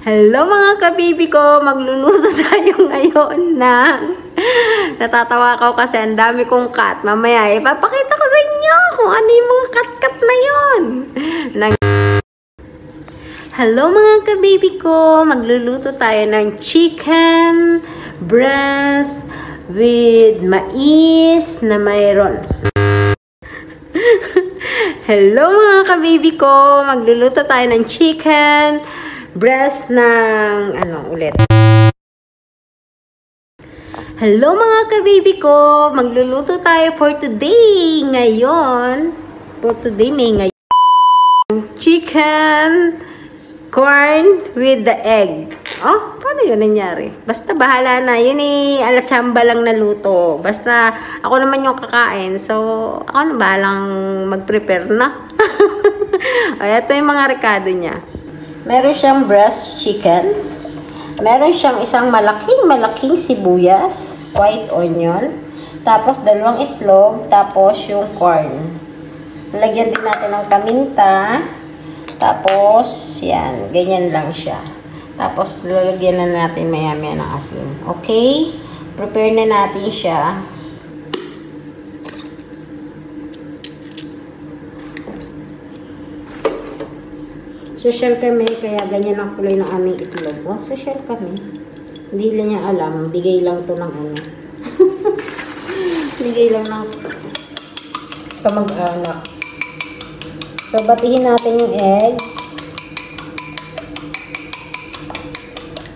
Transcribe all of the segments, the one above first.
Hello mga kabibi ko! Magluluto tayo ngayon ng... Natatawa ako kasi ang dami kong cut. Mamaya ipapakita ko sa inyo kung ano yung mga cut-cut na yun. Hello mga kabibi ko! Magluluto tayo ng chicken breast with mais na mayroon. Hello mga kabibi ko! Magluluto tayo ng chicken breast ng Hello mga kabibi ko! Magluluto tayo for today ngayon. For today may ngayon chicken corn with the egg. Oh, paano yun nangyari? Basta bahala na. Yun alatsamba lang na luto. Basta ako naman yung kakain. So, ako na bahalang mag-prepare na. Ay, ito yung mga rekado niya. Meron siyang breast chicken. Meron siyang isang malaking sibuyas, white onion. Tapos, 2 itlog. Tapos, yung corn. Lagyan din natin ng paminta. Tapos, yan. Ganyan lang siya. Tapos, lalagyan na natin maya-maya ng asin. Okay? Prepare na natin siya. Social kami, kaya ganyan ang kulay ng aming itlog. Oh, social kami. Hindi lang niya alam. Bigay lang to ng ano. Bigay lang ng kamag-anak. So, batihin natin yung egg.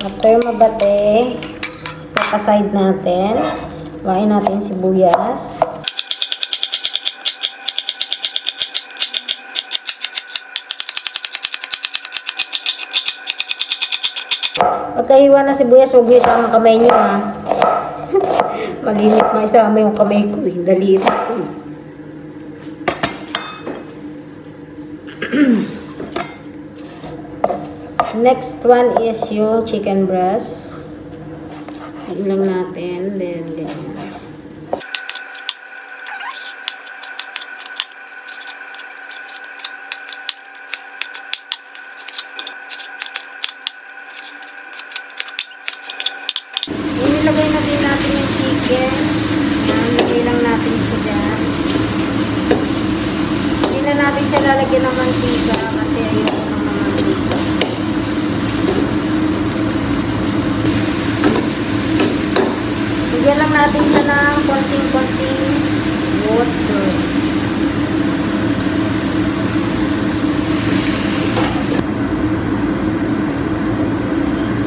After mabate, step aside natin. Kuhain natin sibuyas. Pagkahiwa na sibuyas, huwag niyo isama kamay niyo ha. Malimit na isama yung kamay ko eh. Daliri ko eh. Next one is yung chicken breast. Ilang natin. Then, ganyan. Ilagay na din natin yung chicken. Ilagay lang natin siya dyan. Hindi na natin siya lalagyan ng mantika kasi ayoko ng mantika. Lagyan lang natin siya ng konting-konting water.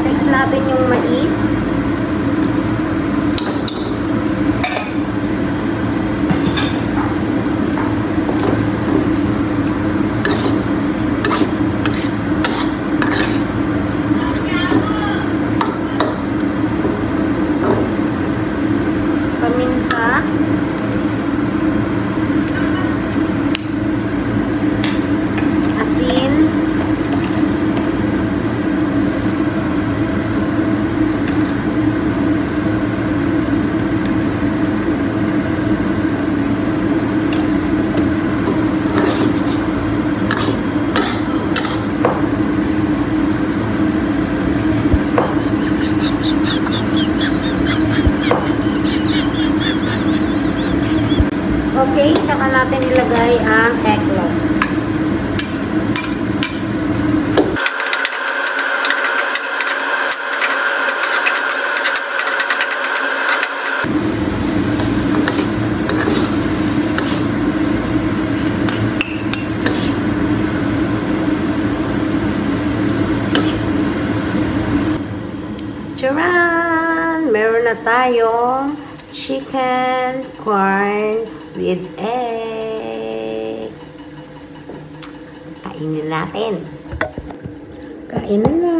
Next natin yung mais. Paminta. Asin. Okay, tsaka natin ilagay ang eggnog. Charan! Meron na tayong chicken corn with egg. Kainin natin. Kainin na.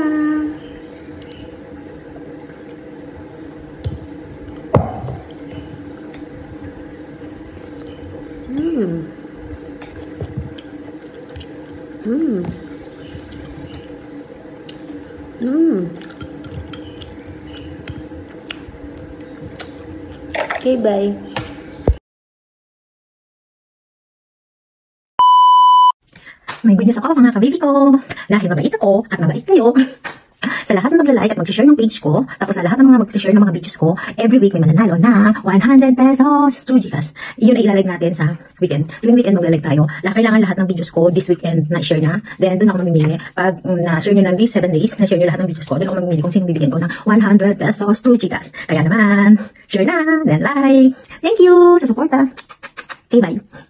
Okay, bye. May good news ako mga kababy ko. Dahil mabait ako at mabait kayo, Sa lahat ng magla-like at mag-share ng page ko, tapos sa lahat ng mga mag-share ng mga videos ko, every week may mananalo na 100 pesos through GCash. Yun ay ilalive natin sa weekend. Tuwing weekend magla-live tayo. Kailangan lahat ng videos ko this weekend na-share na. Then doon ako mamimili. Pag na-share nyo ng these 7 days, na-share nyo lahat ng videos ko, doon ako mamimili kung sino bibigyan ko ng 100 pesos through GCash. Kaya naman, share na, then like. Thank you sa support. Okay, bye.